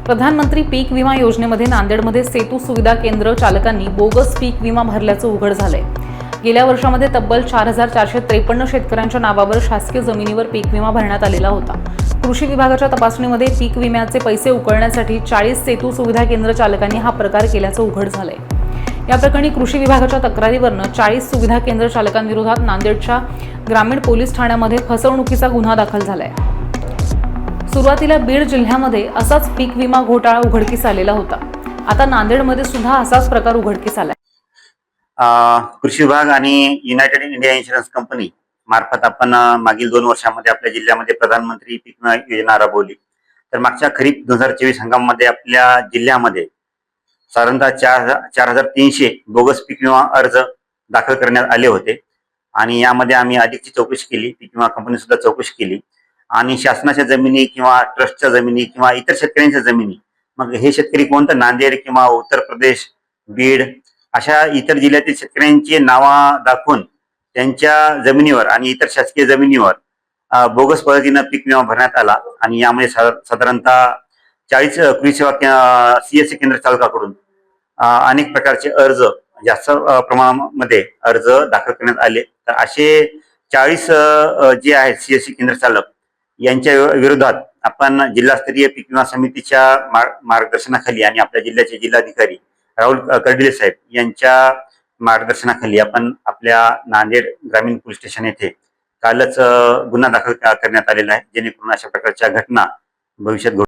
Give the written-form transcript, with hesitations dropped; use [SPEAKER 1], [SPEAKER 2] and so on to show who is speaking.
[SPEAKER 1] प्रधानमंत्री पीक विमा योजनेमध्ये नांदेडमध्ये सेतू सुविधा केंद्र चालकांनी बोगस पीक विमा भरल्याचं उघड झालंय। गेल्या वर्षामध्ये तब्बल 4453 शेतकऱ्यांच्या नावावर शासकीय जमिनीवर पीक विमा भरण्यात आलेला होता। कृषी विभागाच्या तपासणीमध्ये पीक विम्याचे पैसे उकळण्यासाठी 40 सेतू सुविधा केंद्र चालकांनी हा प्रकार केल्याचं उघड झालंय। या प्रकरणी कृषी विभागाच्या तक्रारीवरून 40 सुविधा केंद्र चालकांविरोधात नांदेडच्या ग्रामीण पोलीस ठाण्यामध्ये फसवणुकीचा गुन्हा दाखल झालाय। सुरुवातीला बीड जिल्ह्यामध्ये असाच पीक विमा घोटाळा उघडकीस आलेला होता। आता नांदेडमध्ये सुद्धा असाच प्रकार उघडकीस आलाय।
[SPEAKER 2] कृषी विभाग आणि युनायटेड इंडिया इन्शुरन्स कंपनी मार्फत आपण मागील 2 वर्षांमध्ये आपल्या जिल्ह्यामध्ये प्रधानमंत्री पीक विमा योजना राबवली। तर मागच्या खरीप 2024 हंगामामध्ये आपल्या जिल्ह्यामध्ये साधारणतः 4300 बोगस पीक विमा अर्ज दाखल करण्यात आले होते आणि यामध्ये आम्ही अधिकची चौकशी केली। पीक विमा कंपनी सुद्धा चौकशी केली आणि शासनाच्या जमिनी किंवा ट्रस्टच्या जमिनी किंवा इतर शेतकऱ्यांच्या जमिनी, मग हे शेतकरी कोणतं नांदेड किंवा उत्तर प्रदेश, बीड अशा इतर जिल्ह्यातील शेतकऱ्यांची नावा दाखवून त्यांच्या जमिनीवर आणि इतर शासकीय जमिनीवर बोगस पद्धतीनं पीक विमा भरण्यात आला आणि यामध्ये साधारणतः 40 कृषी सेवा सीएससी केंद्र चालकाकडून अनेक प्रकारचे अर्ज जास्त प्रमाणामध्ये अर्ज दाखल करण्यात आले। तर असे 40 जे आहेत सीएससी केंद्र चालक यांच्या विरोधात आपण जिल्हास्तरीय पीक विमा समितीच्या मार्गदर्शनाखाली आणि आपल्या जिल्ह्याचे जिल्हाधिकारी राहुल कर्डिले साहेब यांच्या मार्गदर्शनाखाली आपण आपल्या नांदेड ग्रामीण पोलीस स्टेशन येथे कालच गुन्हा दाखल करण्यात आलेला आहे, जेणेकरून अशा प्रकारच्या घटना भविष्यात